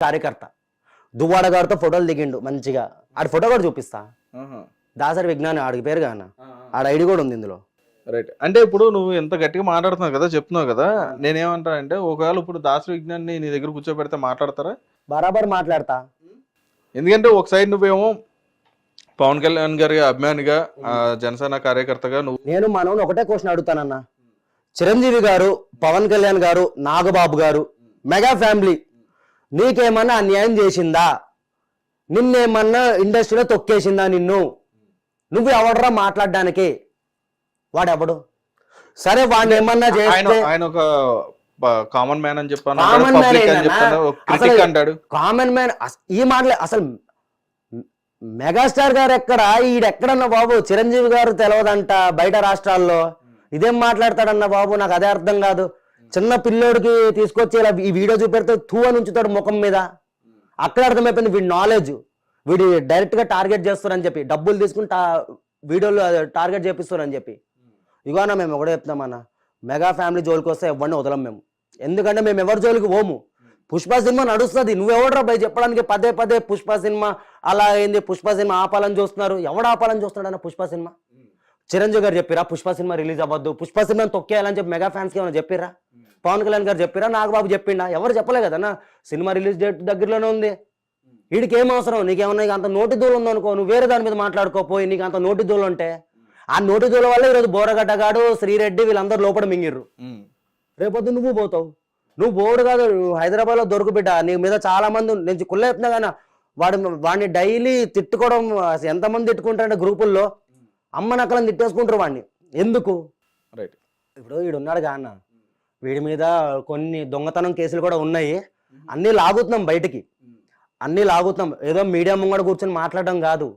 కార్యకర్త దువ్వాడ గారితో ఫోటోలు దిగిండు మంచిగా. ఆడి ఫోటో కూడా చూపిస్తా. దాసరి విజ్ఞాని ఆడికి పేరు కాన, ఆడ ఐడి కూడా ఉంది ఇందులో. రైట్. అంటే ఇప్పుడు నువ్వు ఎంత గట్టిగా మాట్లాడుతున్నావు కదా, చెప్తున్నావు కదా, నేనేమంటా అంటే ఒకవేళ ఇప్పుడు దాసరి విజ్ఞాన్ని నీ దగ్గర కూర్చోబెడితే మాట్లాడతారా? బరాబర్ మాట్లాడతా. ఎందుకంటే ఒక సైడ్ నువ్వేమో పవన్ కళ్యాణ్ గారి అభిమానిగా, జనసేన కార్యకర్తగా నువ్వు. నేను మనోని ఒకటే క్వశ్చన్ అడుగుతానన్న, చిరంజీవి గారు, పవన్ కళ్యాణ్ గారు, నాగబాబు గారు, మెగా ఫ్యామిలీ నీకేమన్నా అన్యాయం చేసిందా? నిన్నేమన్నా ఇండస్ట్రీలో తొక్కేసిందా? నువ్వు ఎవడరా మాట్లాడడానికి? వాడెవడు? సరే వాడిని ఏమన్నా చేస్తే ఆయన ఒక కామన్ మ్యాన్ అని చెప్పాను, కామన్ మ్యాన్. ఈ మాటలే అసలు మెగాస్టార్ గారు ఎక్కడ, ఈడెక్కడన్నా బాబు? చిరంజీవి గారు తెలవదంట బయట రాష్ట్రాల్లో, ఇదేం మాట్లాడతాడన్న బాబు? నాకు అదే అర్థం కాదు. చిన్న పిల్లోడికి తీసుకొచ్చి ఇలా ఈ వీడియో చూపెడితే తూ అని ఉంచుతాడు ముఖం మీద. అక్కడ అర్థమైపోయింది వీడి నాలెడ్జ్. వీడి డైరెక్ట్ గా టార్గెట్ చేస్తారని చెప్పి, డబ్బులు తీసుకుని వీడియోలు టార్గెట్ చేపిస్తారని చెప్పి. ఇగోనా మేము ఒకటే చెప్తామన్నా, మెగా ఫ్యామిలీ జోలికి వస్తే ఎవరిని వదలం మేము. ఎందుకంటే మేము ఎవరి జోలికి పోము. పుష్ప సినిమా నడుస్తుంది, నువ్వెవడరా భయ్ చెప్పడానికి? పదే పదే పుష్ప సినిమా అలా అయింది, పుష్ప సినిమా ఆపాలని చూస్తున్నారు. ఎవడు ఆపాలని చూస్తున్నాడు అన్న పుష్ప సినిమా? చిరంజీవి గారు చెప్పిరా పుష్ప సినిమా రిలీజ్ అవ్వద్దు, పుష్ప సినిమాని తొక్కేయాలని చెప్పి మెగా ఫ్యాన్స్కి ఏమైనా చెప్పిరా? పవన్ కళ్యాణ్ గారు చెప్పిరా? నాగబాబు చెప్పిండా? ఎవరు చెప్పలే కదన్నా. సినిమా రిలీజ్ డేట్ దగ్గరలోనే ఉంది. వీడికి ఏం అవసరం? నీకేమన్నా అంత నోటి దూలు ఉందనుకో, నువ్వు వేరే దాని మీద మాట్లాడుకోపోయి. నీకు అంత నోటి దూలు ఉంటే, ఆ నోటి దూల వల్ల ఈరోజు బోరగడ్డగాడు, శ్రీరెడ్డి వీళ్ళందరూ లోపల మింగిర్రు. రేపొద్దు నువ్వు పోతావు. నువ్వు పోడు కాదు, హైదరాబాద్ లో దొరుకు బిడ్డ. నీ మీద చాలా మంది నేను కుళ్ళ చెప్తున్నా కానీ వాడిని డైలీ తిట్టుకోవడం. ఎంతమంది తిట్టుకుంటారంటే గ్రూపుల్లో అమ్మ నక్కలను తిట్టేసుకుంటారు వాడిని. ఎందుకు? రైట్. ఇప్పుడు వీడు ఉన్నాడు కా అన్న, వీడి మీద కొన్ని దొంగతనం కేసులు కూడా ఉన్నాయి. అన్నీ లాగుతున్నాం బయటికి, అన్నీ లాగుతాం. ఏదో మీడియా ముంగడ కూర్చొని మాట్లాడడం కాదు,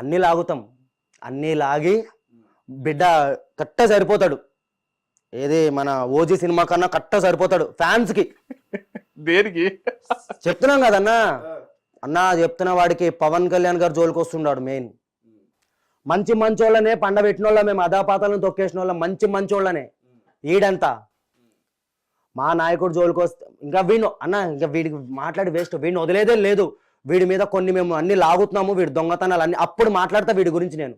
అన్నీ లాగుతాం. అన్నీ లాగి బిడ్డ కట్ట సరిపోతాడు. ఏది మన ఓజీ సినిమా కన్నా కట్ట సరిపోతాడు ఫ్యాన్స్ కి. దేనికి చెప్తున్నాం కదన్నా అన్నా, చెప్తున్న వాడికి పవన్ కళ్యాణ్ గారు జోలికి వస్తున్నాడు. మెయిన్ మంచి మంచోళ్ళనే పండబెట్టిన వాళ్ళ, మేము అదాపాతాలను తొక్కేసిన వాళ్ళ, మంచి మంచోళ్ళనే. ఈడంతా మా నాయకుడు జోలికి వస్తే ఇంకా వీడు అన్న, ఇంకా వీడికి మాట్లాడి వేస్ట్. వీడిని వదిలేదే లేదు. వీడి మీద కొన్ని మేము అన్ని లాగుతున్నాము, వీడి దొంగతనాలు అన్ని. అప్పుడు మాట్లాడతా వీడి గురించి నేను.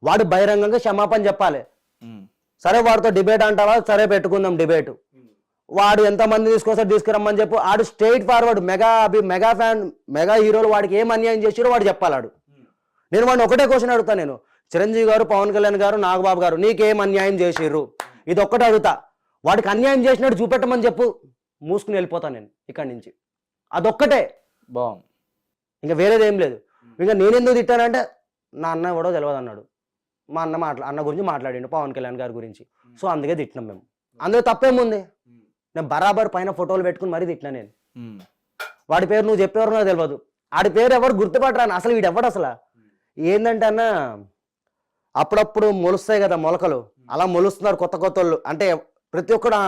వాడు బహిరంగంగా క్షమాపణ చెప్పాలి. సరే వాడితో డిబేట్ అంటావా? సరే పెట్టుకుందాం డిబేట్. వాడు ఎంతమంది తీసుకొస్తాడు తీసుకురమ్మని చెప్పు. ఆడు straight forward. Mega fan, mega హీరోలు వాడికి ఏం అన్యాయం చేసిరో వాడు చెప్పాలాడు. నేను వాడిని ఒకటే క్వశ్చన్ అడుగుతా. నేను చిరంజీవి గారు, పవన్ కళ్యాణ్ గారు, నాగబాబు గారు నీకేం అన్యాయం చేసిర్రు? ఇది ఒక్కటే అడుగుతా. వాడికి అన్యాయం చేసినట్టు చూపెట్టమని చెప్పు, మూసుకుని వెళ్ళిపోతాను నేను ఇక్కడి నుంచి. అదొక్కటే బాగుంది, ఇంకా వేరేది ఏం లేదు. ఇంకా నేనెందుకు తిట్టానంటే నా అన్న ఎవడో తెలియదు అన్నాడు. మా అన్న గురించి మాట్లాడిండు, పవన్ కళ్యాణ్ గారి గురించి. సో అందుకే తిట్టినాం మేము. అందులో తప్పేముంది? నేను బరాబర్ పైన ఫోటోలు పెట్టుకుని మరీ తిట్టినా నేను. వాడి పేరు నువ్వు చెప్పేవారు నాకు తెలియదు. ఆడి పేరు ఎవరు గుర్తుపట్టరాను అసలు. వీడు ఎవడు అసలు? ఏంటంటే అన్న, అప్పుడప్పుడు మొలుస్తాయి కదా మొలకలు, అలా మొలుస్తున్నారు కొత్త కొత్త వాళ్ళు. అంటే ప్రతి ఒక్కడు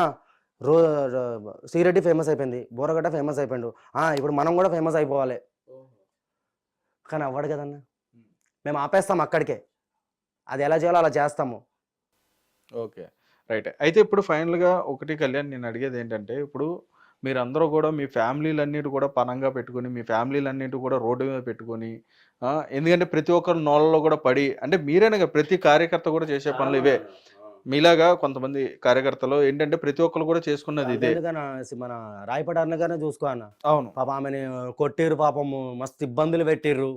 శ్రీరెడ్డి ఫేమస్ అయిపోయింది, బోరగడ్డ ఫేమస్ అయిపోయిండు, ఇప్పుడు మనం కూడా ఫేమస్ అయిపోవాలి. కానీ అవ్వడు కదన్న. మేము ఆపేస్తాం అక్కడికే. అది ఎలా చేయాలో అలా చేస్తాము. Okay, right. అయితే ఇప్పుడు ఫైనల్గా ఒకటి కళ్యాణ్, నేను అడిగేది ఏంటంటే, ఇప్పుడు మీరందరూ కూడా మీ ఫ్యామిలీలన్నిటి కూడా పనంగా పెట్టుకొని, మీ ఫ్యామిలీలన్నిటి కూడా రోడ్డు మీద పెట్టుకొని, ఎందుకంటే ప్రతి ఒక్కరు నోళ్ళలో కూడా పడి, అంటే మీరేనా ప్రతి కార్యకర్త కూడా చేసే పనులు ఇవే. మీలాగా కొంతమంది కార్యకర్తలు ఏంటంటే ప్రతి ఒక్కరు కూడా చేసుకున్నది ఇదే. మన రాయపడ అన్నగానే చూసుకో అన్న. అవును, పాప ఆమెని కొట్టిర్రు, పాపము మస్తు ఇబ్బందులు పెట్టిర్రు.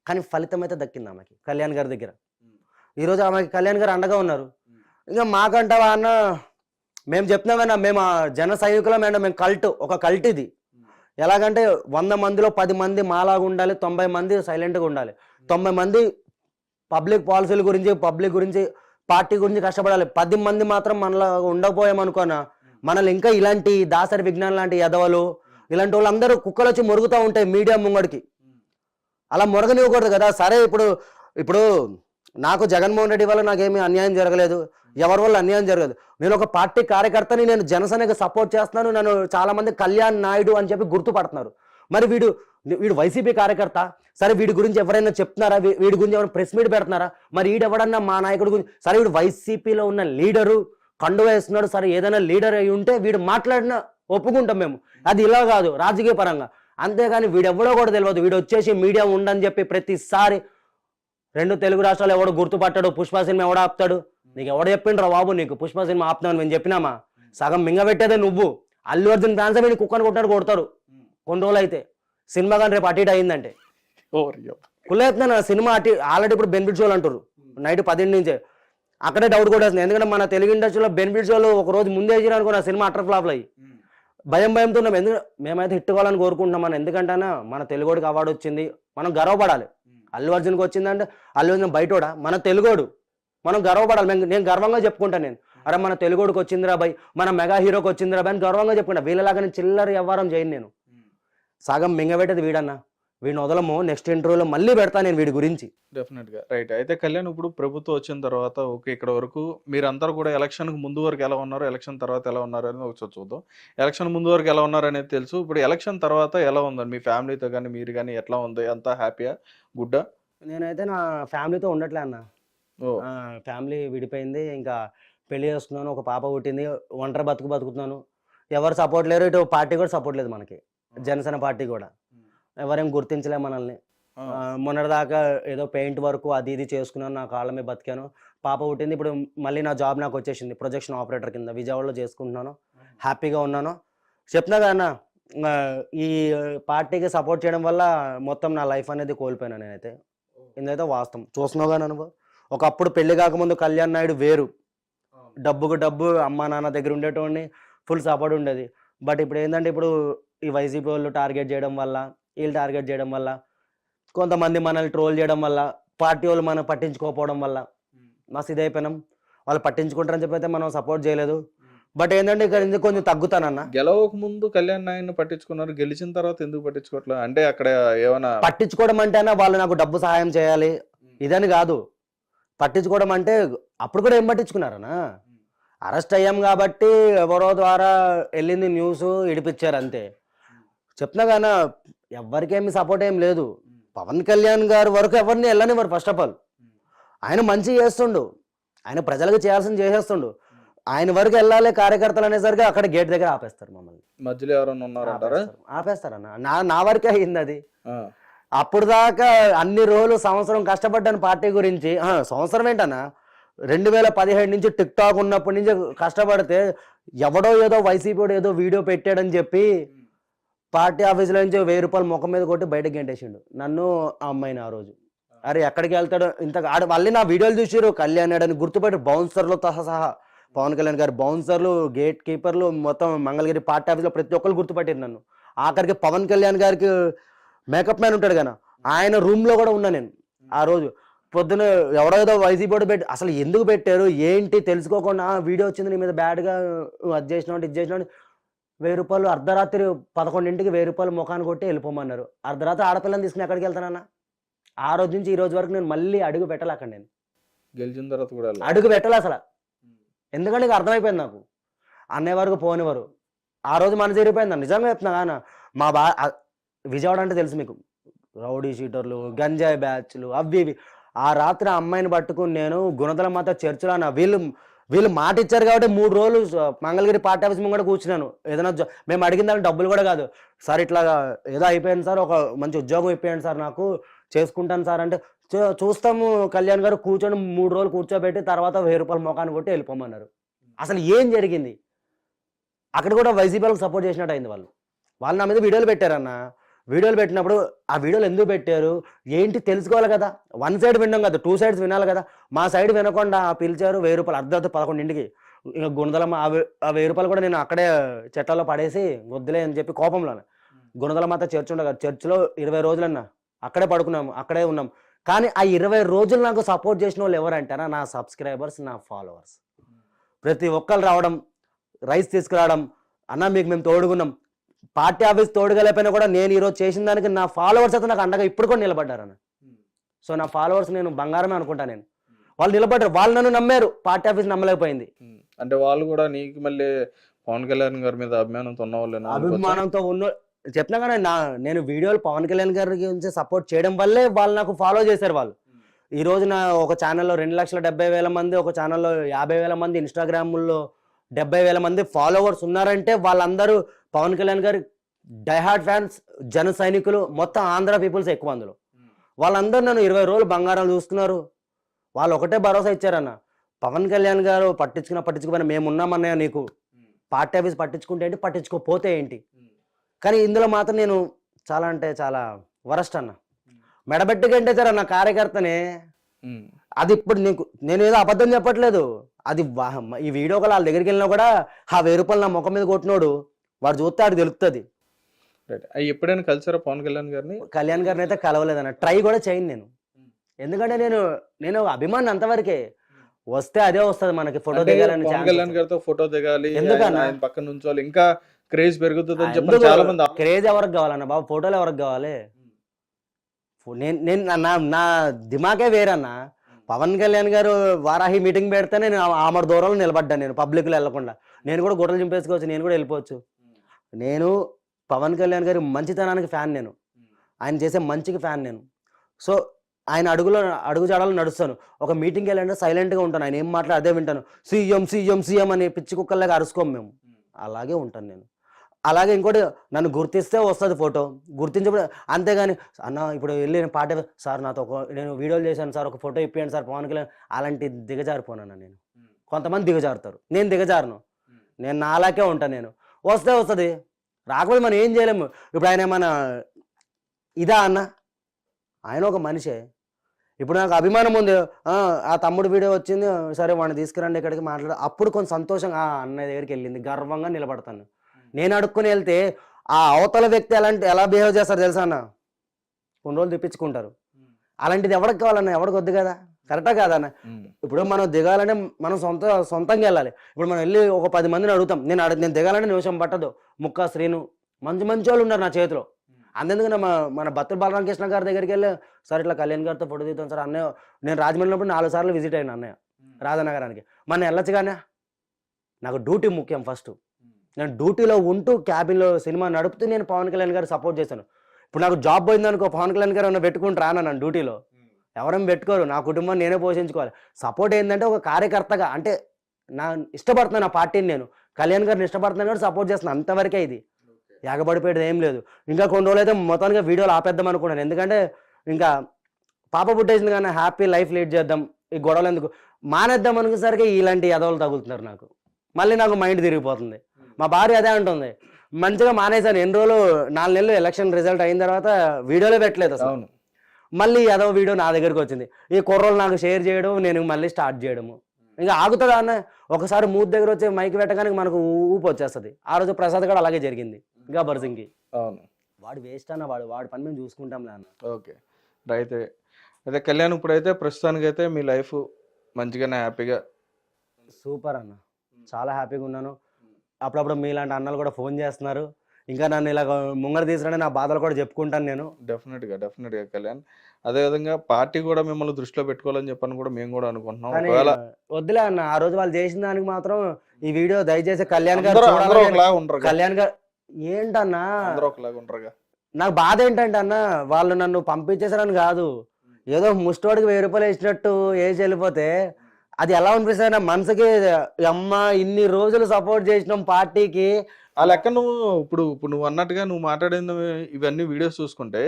కానీ ఫలితం అయితే దక్కింది ఆమెకి కళ్యాణ్ గారి దగ్గర. ఈరోజు ఆమెకి కళ్యాణ్ గారు అండగా ఉన్నారు. ఇంకా మాకంటావా అన్న, మేము చెప్తున్నామన్నా, మేము జన సైనికులం అండి. మేము ఒక కల్ట్ ఇది. ఎలాగంటే 100 మందిలో 10 మంది మాలాగా ఉండాలి, 90 మంది సైలెంట్గా ఉండాలి. 90 మంది పబ్లిక్ పాలసీల గురించి, పబ్లిక్ గురించి, పార్టీ గురించి కష్టపడాలి. 10 మంది మాత్రం మనలా ఉండకపోయామనుకోనా, మనల్ని ఇంకా ఇలాంటి దాసరి విజ్ఞానం లాంటి ఎదవలు, ఇలాంటి వాళ్ళందరూ కుక్కలు వచ్చి మొరుగుతూ ఉంటాయి మీడియా ముంగడికి. అలా మొరగనివ్వకూడదు కదా. సరే ఇప్పుడు నాకు జగన్మోహన్ రెడ్డి వల్ల నాకేమీ అన్యాయం జరగలేదు, ఎవరి వల్ల అన్యాయం జరగదు. నేను ఒక పార్టీ కార్యకర్తని, నేను జనసేనకి సపోర్ట్ చేస్తున్నాను. నన్ను చాలా మంది కళ్యాణ్ నాయుడు అని చెప్పి గుర్తుపడుతున్నారు. మరి వీడు వైసీపీ కార్యకర్త. సరే వీడి గురించి ఎవరైనా చెప్తున్నారా? వీడి గురించి ఎవరైనా ప్రెస్ మీట్ పెడుతున్నారా? మరి వీడెవడన్నా మా నాయకుడి గురించి, సరే వీడు వైసీపీలో ఉన్న లీడరు, కండువా వేస్తున్నాడు, సరే ఏదైనా లీడర్ అయి ఉంటే వీడు మాట్లాడినా ఒప్పుకుంటాం మేము. అది ఇలా కాదు రాజకీయ పరంగా. అంతేగాని వీడెవడో కూడా తెలియదు, వీడు వచ్చేసి మీడియా ఉండని చెప్పి ప్రతిసారి 2 తెలుగు రాష్ట్రాలు ఎవడో గుర్తుపట్టాడు, పుష్ప సినిమా ఎవడో ఆపుతాడు. నీకు ఎవడ చెప్పిండ్రా బాబు నీకు పుష్ప సినిమా ఆపుతున్నావు మేము చెప్పినామా? సగం మింగబెట్టేదే నువ్వు. అల్లు అర్జున్ ఫ్యాన్స్ వీడిని కుక్కని కొడతాడు కొన్ని రోజులు అయితే, సినిమా కానీ రేపు అటు ఇటు అయిందంటే. కుళ్ళేస్తున్నా సినిమా అటు ఆల్రెడీ ఇప్పుడు బెనిఫిట్ షోలు అంటారు నైట్ 10 నుంచే. అక్కడే డౌట్ కూడా వస్తుంది, ఎందుకంటే మన తెలుగు ఇండస్ట్రీలో బెనిఫిట్ షోలు ఒక రోజు ముందే వేసినారనుకో నా సినిమా అటర్ ఫ్లాప్లు అయ్యి భయంతో ఉన్నాం. ఎందుకంటే మేమైతే హిట్ కావాలని కోరుకుంటున్నాం. మనం ఎందుకంటే మన తెలుగోడికి అవార్డు వచ్చింది, మనం గర్వపడాలి. అల్లు అర్జున్కి వచ్చిందంటే అల్లు అర్జున్ బయటోడా, మన తెలుగోడు, మనం గర్వపడాలి. నేను గర్వంగా చెప్పుకుంటాను, నేను అరే మన తెలుగోడికి వచ్చిందిరా బై, మన మెగా హీరోకి వచ్చిందిరా బై అని గర్వంగా చెప్పుకుంటా. వీళ్ళలాగా నేను చిల్లర వ్యవహారం చేయను. నేను సగం మింగబెట్టేది వీడన్నా, వీడిని వదలము. నెక్స్ట్ ఇంటర్వ్యూలో మళ్ళీ పెడతాను నేను వీడి గురించి. డెఫినెట్గా రైట్. అయితే కళ్యాణ్ ఇప్పుడు ప్రభుత్వం వచ్చిన తర్వాత ఓకే ఇక్కడ వరకు మీరందరూ కూడా ఎలక్షన్కి ముందు వరకు ఎలా ఉన్నారు, ఎలక్షన్ తర్వాత ఎలా ఉన్నారు అనేది ఒకసారి చూద్దాం. ఎలక్షన్ ముందు వరకు ఎలా ఉన్నారు అనేది తెలుసు. ఇప్పుడు ఎలక్షన్ తర్వాత ఎలా ఉందండి మీ ఫ్యామిలీతో కానీ మీరు కానీ ఎట్లా ఉంది, అంతా హ్యాపీయా గుడ్డా? నేనైతే నా ఫ్యామిలీతో ఉండట్లే అన్న. ఫ్యామిలీ విడిపోయింది, ఇంకా పెళ్లి చేసుకున్నాను, ఒక పాప పుట్టింది, ఒంటరి బతుకుతున్నాను. ఎవరు సపోర్ట్ లేరు, ఇటు పార్టీ కూడా సపోర్ట్ లేదు మనకి, జనసేన పార్టీ కూడా ఎవరేం గుర్తించలే మనల్ని. మొన్నటిదాకా ఏదో పెయింట్ వర్క్ అది ఇది చేసుకున్నాను, నా కాళ్ళ మీద బతికాను. పాప పుట్టింది, ఇప్పుడు మళ్ళీ నా జాబ్ నాకు వచ్చేసింది, ప్రొజెక్షన్ ఆపరేటర్ కింద విజయవాడలో చేసుకుంటున్నాను, హ్యాపీగా ఉన్నాను. చెప్తున్నా కదన్నా, ఈ పార్టీకి సపోర్ట్ చేయడం వల్ల మొత్తం నా లైఫ్ అనేది కోల్పోయాను నేనైతే. ఇదైతే వాస్తవం. చూస్తున్నావు కానీ అనుభవం. ఒకప్పుడు పెళ్లి కాకముందు కళ్యాణ్ నాయుడు వేరు, డబ్బుకు డబ్బు, అమ్మా నాన్న దగ్గర ఉండేటోడిని, ఫుల్ సపోర్ట్ ఉండేది. బట్ ఇప్పుడు ఏంటంటే ఇప్పుడు ఈ వైసీపీ వాళ్ళు టార్గెట్ చేయడం వల్ల, వీళ్ళు టార్గెట్ చేయడం వల్ల, కొంతమంది మనల్ని ట్రోల్ చేయడం వల్ల, పార్టీ వాళ్ళు మనం పట్టించుకోకపోవడం వల్ల మస్తు ఇదైపోయినాం. వాళ్ళు పట్టించుకుంటారని చెప్పి అయితే మనం సపోర్ట్ చేయలేదు. బట్ ఏంటంటే ఇక్కడ కొంచెం తగ్గుతానన్న. గెలవక ముందు కళ్యాణ్ నాయుడిని పట్టించుకున్నారు, గెలిచిన తర్వాత ఎందుకు పట్టించుకోవట్లేదు? అంటే అక్కడ ఏమైనా పట్టించుకోవడం అంటేనా వాళ్ళు నాకు డబ్బు సహాయం చేయాలి ఇదని కాదు. పట్టించుకోవడం అంటే అప్పుడు కూడా ఏం పట్టించుకున్నారనా, అరెస్ట్ అయ్యాం కాబట్టి ఎవరో ద్వారా వెళ్ళింది న్యూస్, ఇడిపించారు అంతే. చెప్తున్నా కానీ ఎవరికేమి సపోర్ట్ ఏం లేదు. పవన్ కళ్యాణ్ గారు వరకు ఎవరిని వెళ్ళనివ్వరు. ఫస్ట్ ఆఫ్ ఆల్ ఆయన మంచి చేస్తుండు, ఆయన ప్రజలకు చేయాల్సింది చేసేస్తుండు. ఆయన వరకు వెళ్ళాలి కార్యకర్తలు అనేసరికి అక్కడ గేట్ దగ్గర ఆపేస్తారు మమ్మల్ని. మధ్యలో ఎవరైనా ఉన్నారంటారా? ఆపేస్తారన్న. నా వరకే అయింది అది. అప్పుడు దాకా అన్ని రోజులు సంవత్సరం కష్టపడ్డాను పార్టీ గురించి. సంవత్సరం ఏంటన్నా, 2017 నుంచి టిక్ టాక్ ఉన్నప్పటి నుంచి కష్టపడితే ఎవడో ఏదో వైసీపీ ఏదో వీడియో పెట్టాడని చెప్పి పార్టీ ఆఫీసులో నుంచి 1000 రూపాయలు ముఖం మీద కొట్టి బయటకు గెంటేసిండు నన్ను, ఆ అమ్మాయిని. ఆ రోజు అరే ఎక్కడికి వెళ్తాడు ఇంత మళ్ళీ నా వీడియోలు చూసారు, కళ్యాణ్ అని గుర్తుపెట్టి బౌన్సర్లు సహా పవన్ కళ్యాణ్ గారు బౌన్సర్లు, గేట్ కీపర్లు, మొత్తం మంగళగిరి పార్టీ ఆఫీస్లో ప్రతి ఒక్కరు గుర్తుపట్టారు నన్ను. ఆఖరికి పవన్ కళ్యాణ్ గారికి మేకప్ మ్యాన్ ఉంటాడు కదా, ఆయన రూమ్లో కూడా ఉన్నా నేను. ఆ రోజు పొద్దున ఎవడో ఏదో వైసీపీ పెట్టి అసలు ఎందుకు పెట్టారు ఏంటి తెలుసుకోకుండా, వీడియో వచ్చింది నీ మీద బ్యాడ్గా అది చేసినాడు ఇది చేసినాడు, 1000 రూపాయలు అర్ధరాత్రి 11ంటికి 1000 రూపాయలు ముఖాన్ని కొట్టి వెళ్ళిపోమన్నారు. అర్ధరాత్రి ఆడపిల్లని తీసుకుని ఎక్కడికి వెళ్తానన్నా? ఆ రోజు నుంచి ఈ రోజు వరకు నేను మళ్ళీ అడుగు పెట్టాలి అక్కడ. నేను గెలిచిన తర్వాత కూడా అడుగు పెట్టాలి అసలు. ఎందుకంటే ఇక అర్థమైపోయింది నాకు, అన్నయ్య వరకు పోనివారు. ఆ రోజు మన జరిగిపోయింది. నిజంగా చెప్తున్నా కానీ మా విజయవాడ అంటే తెలుసు మీకు, రౌడీ షీటర్లు, గంజాయి బ్యాచ్లు, అవి ఇవి. ఆ రాత్రి ఆ అమ్మాయిని పట్టుకుని నేను గుణదల మాత చర్చిలో వీళ్ళు మాట ఇచ్చారు కాబట్టి 3 రోజులు మంగళగిరి పార్టీ ఆఫీస్ ముందు కూడా కూర్చున్నాను. ఏదైనా మేము అడిగిన దానికి డబ్బులు కూడా కాదు, సార్ ఇట్లా ఏదో అయిపోయింది సార్, ఒక మంచి ఉద్యోగం ఇప్పించండి సార్ నాకు, చేసుకుంటాను సార్ అంటే, చూస్తాము కళ్యాణ్ గారు కూర్చొని 3 రోజులు కూర్చోబెట్టి తర్వాత 1000 రూపాయలు ముఖాన్ని కొట్టి వెళ్ళిపోమన్నారు. అసలు ఏం జరిగింది అక్కడ? కూడా వైసీపీ వాళ్ళకి సపోర్ట్ చేసినట్టు అయింది. వాళ్ళు నా మీద వీడియోలు పెట్టారన్న. వీడియోలు పెట్టినప్పుడు ఆ వీడియోలు ఎందుకు పెట్టారు ఏంటి తెలుసుకోవాలి కదా. 1 సైడ్ విన్నాం కదా, 2 సైడ్స్ వినాలి కదా. మా సైడ్ వినకుండా పిలిచారు, 1000 రూపాయలు అర్ధరాత్రి 11ంటికి. ఇంకా గుణదలమ్మ ఆ 1000 రూపాయలు కూడా నేను అక్కడే చెట్టాల్లో పడేసి వద్దులే అని చెప్పి కోపంలోనే, గుణదలమాత చర్చ్ ఉండగా చర్చ్లో 20 రోజులన్నా అక్కడే పడుకున్నాము, అక్కడే ఉన్నాం. కానీ ఆ 20 రోజులు నాకు సపోర్ట్ చేసిన వాళ్ళు ఎవరంటారా? నా సబ్స్క్రైబర్స్, నా ఫాలోవర్స్. ప్రతి ఒక్కరు రావడం, రైస్ తీసుకురావడం, అన్న మీకు మేము తోడుగున్నాం. పార్టీ ఆఫీస్ తోడుగలేకపోయినా కూడా నేను ఈరోజు చేసిన దానికి నా ఫాలోవర్స్ అయితే నాకు అండగా ఇప్పుడు కూడా నిలబడ్డారన్న. సో నా ఫాలోవర్స్ నేను బంగారమే అనుకుంటా. నేను వాళ్ళు నిలబడ్డారు, వాళ్ళు నన్ను నమ్మారు, పార్టీ ఆఫీస్ నమ్మలేకపోయింది. అంటే వాళ్ళు కూడా నీకు మళ్ళీ పవన్ కళ్యాణ్ గారి మీద అభిమానంతో ఉన్న వాళ్ళు, అభిమానంతో ఉన్న చెప్తున్నా కానీ నేను వీడియోలు పవన్ కళ్యాణ్ గారి గురించి సపోర్ట్ చేయడం వల్లే వాళ్ళు నాకు ఫాలో చేశారు. వాళ్ళు ఈ రోజు నా ఒక ఛానల్లో 2,70,000 మంది, ఒక ఛానల్లో 50,000 మంది, ఇన్స్టాగ్రామ్లో 70,000 మంది ఫాలోవర్స్ ఉన్నారంటే వాళ్ళందరూ పవన్ కళ్యాణ్ గారి డైహార్డ్ ఫ్యాన్స్, జన సైనికులు, మొత్తం ఆంధ్ర పీపుల్స్ ఎక్కువ అందులో. వాళ్ళందరూ నన్ను 20 రోజులు బంగారం చూస్తున్నారు. వాళ్ళు ఒకటే భరోసా ఇచ్చారన్న, పవన్ కళ్యాణ్ గారు పట్టించుకుపోయినా మేమున్నామన్నయ్య, నీకు పార్టీ ఆఫీస్ పట్టించుకుంటే ఏంటి, పట్టించుకోపోతే ఏంటి. కానీ ఇందులో మాత్రం నేను చాలా అంటే చాలా వరస్ట్ అన్న. మెడబెట్టి గంటేశారు అన్న కార్యకర్తని. అది ఇప్పుడు నేను ఏదో అబద్ధం చెప్పట్లేదు. అది ఈ వీడియో కాల్ వాళ్ళ దగ్గరికి వెళ్ళినా కూడా ఆ 1000 రూపాయలు నా ముఖం మీద కొట్టినోడు వాడు చూస్తే ఆడికి తెలుస్తుంది. ఎప్పుడైనా కలిసారా పవన్ కళ్యాణ్ గారిని? అయితే కలవలేదన్న, ట్రై కూడా చేయను నేను. ఎందుకంటే నేను అభిమాని అంతవరకే. వస్తే అదే వస్తుంది మనకి, ఫోటో దిగాలని. పవన్ కళ్యాణ్ గారితో ఫోటో దిగాలి, ఎందుకన్నా పక్కన నుంచోవాలి, ఇంకా క్రేజ్ పెరుగుతుంది అని చెప్పి చాలా మంది. క్రేజ్ ఎవరికి కావాలన్న బాబు, ఫోటోలు ఎవరికి కావాలి? నేను నా దిమాగే వేరన్నా. పవన్ కళ్యాణ్ గారు వారాహి మీటింగ్ పెడితేనే నేను ఆమడ దూరంలో నిలబడ్డాను. నేను పబ్లిక్లో వెళ్ళకుండా నేను కూడా గుడ్డలు చింపేసుకోవచ్చు, నేను కూడా వెళ్ళిపోవచ్చు. నేను పవన్ కళ్యాణ్ గారి మంచితనానికి ఫ్యాన్, నేను ఆయన చేసే మంచికి ఫ్యాన్ నేను. సో ఆయన అడుగు జాడలు నడుస్తాను. ఒక మీటింగ్కి వెళ్ళంటే సైలెంట్గా ఉంటాను, ఆయన ఏం మాట్లాడి అదే వింటాను. సీఎం అని పిచ్చి కుక్కల్లాగా అరుసుకోము మేము, అలాగే ఉంటాను నేను. అలాగే ఇంకోటి, నన్ను గుర్తిస్తే వస్తుంది ఫోటో, గుర్తించబడి అంతేగాని అన్న ఇప్పుడు వెళ్ళి పాట సార్ నాతో నేను వీడియోలు చేశాను సార్, ఒక ఫోటో ఇప్పియండి సార్ పవన్ కళ్యాణ్, అలాంటి దిగజారిపోనన్నా నేను. కొంతమంది దిగజారుతారు, నేను దిగజారును. నేను నాలాగే ఉంటాను. నేను వస్తే వస్తుంది, రాకపోతే మనం ఏం చేయలేము. ఇప్పుడు ఆయన ఏమన్నా ఇదా అన్న, ఆయన ఒక మనిషే. ఇప్పుడు నాకు అభిమానం ఉంది, ఆ తమ్ముడు వీడియో వచ్చింది సరే వాడిని తీసుకురండి ఇక్కడికి మాట్లాడ, అప్పుడు కొంచెం సంతోషంగా అన్నయ్య దగ్గరికి వెళ్ళింది, గర్వంగా నిలబడతాను. నేను అడుక్కుని వెళ్తే ఆ అవతల వ్యక్తి ఎలా బిహేవ్ చేస్తారు తెలుసా అన్న, కొన్ని రోజులు తెప్పించుకుంటారు. అలాంటిది ఎవరికి కావాలన్నా, ఎవరికి వద్దు కదా, కరెక్టా కాదన్న. ఇప్పుడు మనం దిగాలంటే మనం సొంతంగా వెళ్ళాలి. ఇప్పుడు మనం వెళ్ళి ఒక 10 మందిని అడుగుతాం, నేను దిగాలంటే నిమిషం పట్టదు. ముక్క శ్రీను మంచి వాళ్ళు ఉన్నారు నా చేతిలో. అందుకని మన బత్తుల బాలరామకృష్ణ గారి దగ్గరికి వెళ్ళి సార్ ఇట్లా కళ్యాణ్ గారితో ఫోటో దిగుతాం సార్ అన్నయ్య. నేను రాజమండ్రిలో 4 సార్లు విజిట్ అయినా అన్నయ్య రాజనగరానికి. మన వెళ్ళొచ్చు కానీ నాకు డ్యూటీ ముఖ్యం ఫస్ట్. నేను డ్యూటీలో ఉంటూ క్యాబిన్లో సినిమా నడుపుతూ నేను పవన్ కళ్యాణ్ గారు సపోర్ట్ చేశాను. ఇప్పుడు నాకు జాబ్ పోయిందనుకో, పవన్ కళ్యాణ్ గారు ఏమైనా పెట్టుకుంటారా నన్ను డ్యూటీలో? ఎవరైనా పెట్టుకోరు, నా కుటుంబాన్ని నేనే పోషించుకోవాలి. సపోర్ట్ ఏంటంటే ఒక కార్యకర్తగా, అంటే నా ఇష్టపడుతున్నాను ఆ పార్టీని, నేను కళ్యాణ్ గారిని ఇష్టపడుతున్నాను కూడా సపోర్ట్ చేస్తున్నాను, అంతవరకే. ఇది ఎగబడిపోయేది ఏం లేదు. ఇంకా కొన్ని రోజులు అయితే మొత్తానికి వీడియోలు ఆపేద్దాం అనుకున్నాను. ఎందుకంటే ఇంకా పాప పుట్టేసింది కానీ హ్యాపీ లైఫ్ లీడ్ చేద్దాం, ఈ గొడవలు ఎందుకు మానేద్దాం అనుకునేసరికి ఇలాంటి ఎదవలు తగులుతున్నారు నాకు. మళ్ళీ నాకు మైండ్ తిరిగిపోతుంది. మా భార్య అదే అంటుంది, మంచిగా మానేశాను ఎన్ని రోజులు, 4 నెలలు ఎలక్షన్ రిజల్ట్ అయిన తర్వాత వీడియోలో పెట్టలేదు అసలు. మళ్ళీ ఏదో వీడియో నా దగ్గరికి వచ్చింది, ఈ కుర్రోళ్ళు నాకు షేర్ చేయడం, నేను మళ్ళీ స్టార్ట్ చేయడము. ఇంకా ఆగుతుందా అన్న, ఒకసారి మూతి దగ్గర వచ్చే మైక్ పెట్టగానే మనకు ఊపు వచ్చేస్తుంది. ఆ రోజు ప్రసాద్ కూడా అలాగే జరిగింది గబ్బర్ సింగ్కి. అవును, వాడు వేస్ట్ అన్న, వాడి పని మేము చూసుకుంటాంలే అన్న. Okay right. అయితే కళ్యాణ్ ఇప్పుడైతే ప్రస్తుతానికి అయితే మీ లైఫ్ మంచిగానే హ్యాపీగా? సూపర్ అన్న, చాలా హ్యాపీగా ఉన్నాను. అప్పుడప్పుడు మీలాంటి అన్నలు కూడా ఫోన్ చేస్తున్నారు, ఇంకా నన్ను ఇలా ముంగర తీసుకురండి, నా బాధలు కూడా చెప్పుకుంటాను నేను. డెఫినెట్గా కళ్యాణ్. అదేవిధంగా పార్టీ కూడా మిమ్మల్ని దృష్టిలో పెట్టుకోవాలని చెప్పని కూడా మేము కూడా అనుకుంటున్నాం. ఒకవేళ వద్దులే అన్న, ఆ రోజు వాళ్ళు చేసిన దానికి మాత్రం ఈ వీడియో దయచేసి కళ్యాణ్ గారు కళ్యాణ్ గారు ఏంటన్నా నాకు బాధ ఏంటంటే అన్న, వాళ్ళు నన్ను పంపించేసారని కాదు, ఏదో ముష్టోడికి 1000 రూపాయలు వేసినట్టు వేసి వెళ్ళిపోతే అది ఎలా అనిపిస్తుంది నా మనసుకి. అమ్మ ఇన్ని రోజులు సపోర్ట్ చేసినాం పార్టీకి, ఆ లెక్క నువ్వు అన్నట్టుగా నువ్వు మాట్లాడిన ఇవన్నీ వీడియోస్ చూసుకుంటే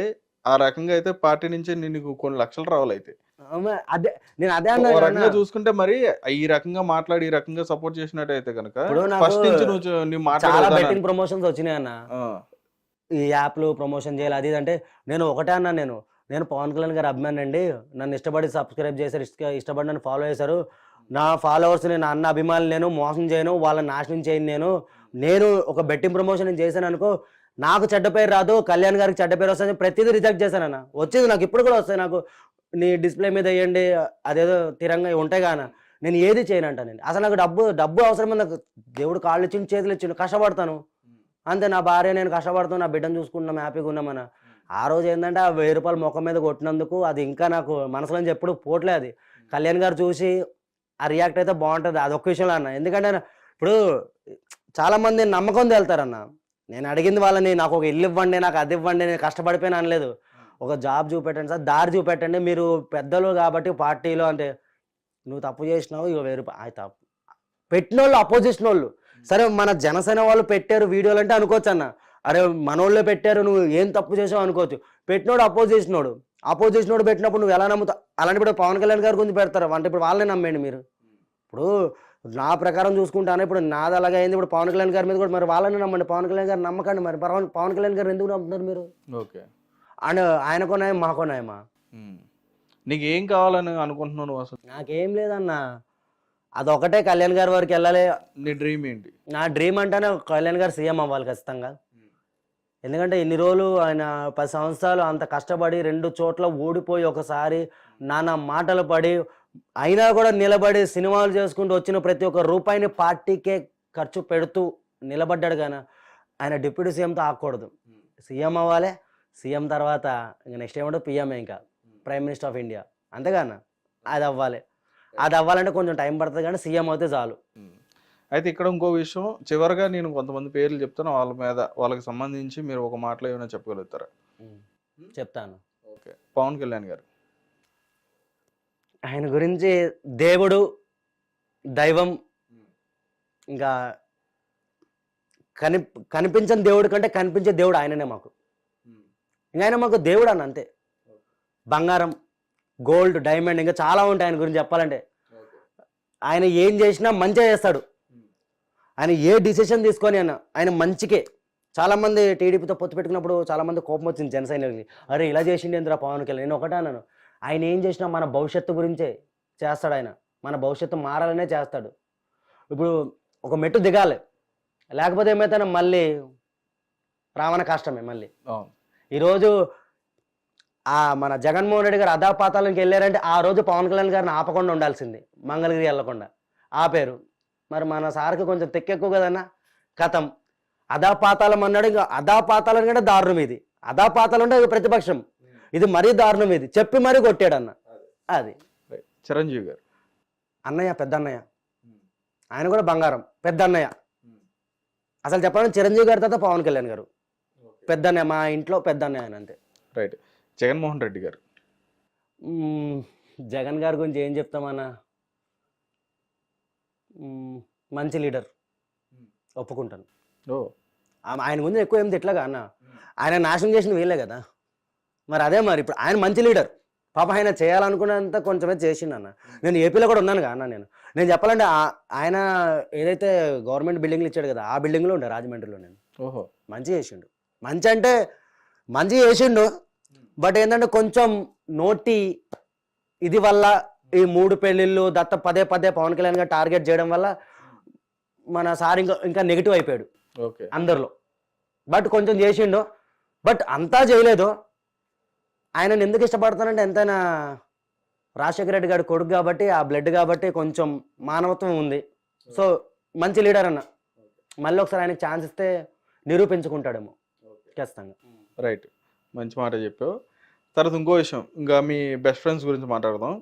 ఆ రకంగా అయితే పార్టీ నుంచి నీకు కొన్ని లక్షలు రావాలి. అయితే అదే నేను అదే అన్నా చూసుకుంటే మరి ఈ రకంగా మాట్లాడి ఈ రకంగా సపోర్ట్ చేసినట్టు అయితే కనుక ఫస్ట్ నుంచి చాలా బెట్టింగ్ ప్రమోషన్స్ వచ్చినాయి అన్న, ఈ యాప్లు ప్రమోషన్ చేయాలి అది అంటే. నేను ఒకటే అన్నా, నేను పవన్ కళ్యాణ్ గారు అభిమాని అండి, నన్ను ఇష్టపడి సబ్స్క్రైబ్ చేశారు, ఇష్టపడి నన్ను ఫాలో చేశారు. నా ఫాలోవర్స్ నేను అన్న అభిమానులు, నేను మోసం చేయను, వాళ్ళని నాశనం చేయను. నేను ఒక బెట్టింగ్ ప్రమోషన్ నేను చేశాను అనుకో, నాకు చెడ్డ పేరు రాదు, కళ్యాణ్ గారికి చెడ్డ పేరు వస్తుంది, ప్రతిదీ రిజెక్ట్ చేశానన్న. వచ్చేది నాకు ఇప్పుడు కూడా వస్తాయి, నాకు నీ డిస్ప్లే మీద వేయండి అదేదో తిరంగా ఉంటాయి కాన, నేను ఏది చేయనంట. నేను అసలు నాకు డబ్బు అవసరమే, నాకు దేవుడు కాళ్ళు ఇచ్చిండు చేతులు ఇచ్చిండు, కష్టపడతాను అంతే. నా భార్య నేను కష్టపడుతాను, నా బిడ్డను చూసుకుంటున్నాం, హ్యాపీగా ఉన్నామన్న. ఆ రోజు ఏంటంటే ఆ 1000 రూపాయలు ముఖం మీద కొట్టినందుకు అది ఇంకా నాకు మనసులో ఎప్పుడు పోట్లే. అది కళ్యాణ్ గారు చూసి ఆ రియాక్ట్ అయితే బాగుంటుంది, అదొక విషయంలో అన్న. ఎందుకంటే ఇప్పుడు చాలా మంది నమ్మకం వెళ్తారన్న, నేను అడిగింది వాళ్ళని నాకు ఒక ఇల్లు ఇవ్వండి, నాకు అది ఇవ్వండి, నేను కష్టపడిపోయినా అనలేదు. ఒక జాబ్ చూపెట్టండి సార్, దారి చూపెట్టండి, మీరు పెద్దలు కాబట్టి పార్టీలో అంటే నువ్వు తప్పు చేసినావు, ఇక 1000 రూపాయలు తప్పు పెట్టిన వాళ్ళు అపోజిషన్ వాళ్ళు. సరే మన జనసేన వాళ్ళు పెట్టారు వీడియోలు అంటే అనుకోవచ్చు అన్న, అరే మనోళ్ళే పెట్టారు, నువ్వు ఏం తప్పు చేసావు అనుకోవచ్చు. పెట్టినోడు అపోజిషనోడు పెట్టినప్పుడు నువ్వు ఎలా నమ్ముతావు? అలాంటి ఇప్పుడు పవన్ కళ్యాణ్ గారి గురించి పెడతారు అంటే ఇప్పుడు వాళ్ళని నమ్మేయండి మీరు. ఇప్పుడు నా ప్రకారం చూసుకుంటాను, ఇప్పుడు నాది అలాగే అయింది. ఇప్పుడు పవన్ కళ్యాణ్ గారి మీద కూడా మరి వాళ్ళని నమ్మండి, పవన్ కళ్యాణ్ గారు నమ్మకండి. మరి పవన్ కళ్యాణ్ గారు ఎందుకు నమ్ముతున్నారు మీరు? ఓకే, అండ్ ఆయనకో న్యాయం మాకో న్యాయమా? నీకు ఏం కావాలని అనుకుంటున్నావు నువ్వు అసలు? నాకేం లేదన్నా, అదొకటే కళ్యాణ్ గారి వరకు వెళ్ళాలి. నీ డ్రీమ్ ఏంటి? నా డ్రీమ్ అంటేనే కళ్యాణ్ గారు సీఎం అవ్వాలి ఖచ్చితంగా. ఎందుకంటే ఇన్ని రోజులు ఆయన 10 సంవత్సరాలు అంత కష్టపడి 2 చోట్ల ఓడిపోయి ఒకసారి నానా మాటలు పడి అయినా కూడా నిలబడి సినిమాలు చేసుకుంటూ వచ్చిన ప్రతి ఒక్క రూపాయిని పార్టీకే ఖర్చు పెడుతూ నిలబడ్డాడు. కానీ ఆయన డిప్యూటీ సీఎంతో ఆగకూడదు, సీఎం అవ్వాలి. సీఎం తర్వాత ఇంకా నెక్స్ట్ ఏమంటే పిఎంఏ, ఇంకా ప్రైమ్ మినిస్టర్ ఆఫ్ ఇండియా, అంతేగానా అది అవ్వాలి. అది అవ్వాలంటే కొంచెం టైం పడుతుంది, కానీ సీఎం అయితే చాలు. అయితే ఇక్కడ ఇంకో విషయం, చివరిగా నేను కొంతమంది పేర్లు చెప్తాను, వాళ్ళకి సంబంధించి మీరు ఒక మాటలో ఏమైనా చెప్పగలుగుతారా? చెప్తాను. ఓకే, పవన్ కళ్యాణ్ గారు. ఆయన గురించి దేవుడు, దైవం, ఇంకా కనిపించని దేవుడు కంటే కనిపించే దేవుడు ఆయననే మాకు. ఇంకా ఆయన మాకు దేవుడు అన్న, అంతే. బంగారం, గోల్డ్, డైమండ్, ఇంకా చాలా ఉంటాయి ఆయన గురించి చెప్పాలంటే. ఆయన ఏం చేసినా మంచిగా చేస్తాడు. ఆయన ఏ డిసిషన్ తీసుకొని ఆయన మంచికే. చాలామంది టీడీపీతో పొత్తు పెట్టుకున్నప్పుడు చాలామంది కోపం వచ్చింది జన సైనికులకి, అరే ఇలా చేసిండి ఎందురా పవన్ కళ్యాణ్. నేను ఒకటే అన్నాను, ఆయన ఏం చేసినా మన భవిష్యత్తు గురించే చేస్తాడు. ఆయన మన భవిష్యత్తు మారాలనే చేస్తాడు. ఇప్పుడు ఒక మెట్టు దిగాలి, లేకపోతే ఏమైతే మళ్ళీ రావణ కష్టమే. మళ్ళీ ఈరోజు మన జగన్మోహన్ రెడ్డి గారు అధాపాతాలకు వెళ్ళారంటే ఆ రోజు పవన్ కళ్యాణ్ గారిని ఆపకుండా ఉండాల్సింది, మంగళగిరి వెళ్ళకుండా ఆపేరు. మరి మన సార్కి కొంచెం తెక్కెక్కువ కదన్నా. కథం అధాపాతాలం అన్నాడు. ఇంకా అధాపాతాలం కంటే దారుణం ఇది. అధాపాతాలు అంటే ప్రతిపక్షం, ఇది మరీ దారుణం. ఇది చెప్పి మరీ కొట్టాడు అన్న. అది చిరంజీవి గారు అన్నయ్య, పెద్ద అన్నయ్య. ఆయన కూడా బంగారం, పెద్ద అన్నయ్య. అసలు చెప్పాలంటే చిరంజీవి గారి తర్వాత పవన్ కళ్యాణ్ గారు పెద్ద అన్నయ్య, మా ఇంట్లో పెద్ద అన్నయ్య ఆయన, అంతే. రైట్. జగన్మోహన్ రెడ్డి గారు. జగన్ గారి గురించి ఏం చెప్తామన్నా, మంచి లీడర్, ఒప్పుకుంటాను. ఆయన గురించి ఎక్కువ ఏం తిట్లగా అన్న, ఆయన నాశనం చేసిన వీళ్ళే కదా. మరి అదే మరి ఇప్పుడు ఆయన మంచి లీడర్, పాప ఆయన చేయాలనుకున్నంత కొంచెమే చేసిండు అన్న. నేను ఏపీలో కూడా ఉన్నాను అన్న. నేను చెప్పాలంటే ఆయన ఏదైతే గవర్నమెంట్ బిల్డింగ్లు ఇచ్చాడు కదా, ఆ బిల్డింగ్లో ఉండే రాజమండ్రిలో. నేను మంచి చేసిండు, మంచి అంటే మంచి చేసిండు. బట్ ఏంటంటే కొంచెం నోటి ఇది వల్ల ఈ 3 పెళ్ళిళ్ళు దత్త పదే పవన్ కళ్యాణ్ గారు టార్గెట్ చేయడం వల్ల మన సార్ ఇంకా నెగిటివ్ అయిపోయాడు అందరిలో. బట్ కొంచెం చేసిండు, బట్ అంతా చేయలేదు. ఆయనను ఎందుకు ఇష్టపడతానంటే ఎంతైనా రాజశేఖర రెడ్డి గారి కొడుకు కాబట్టి, ఆ బ్లడ్ కాబట్టి కొంచెం మానవత్వం ఉంది. సో మంచి లీడర్ అన్న. మళ్ళీ ఒకసారి ఆయనకి ఛాన్స్ ఇస్తే నిరూపించుకుంటాడేమో ఖచ్చితంగా. రైట్, మంచి మాట చెప్పావు. తర్వాత ఇంకో విషయం, ఇంకా మీ బెస్ట్ ఫ్రెండ్స్ గురించి మాట్లాడదాం.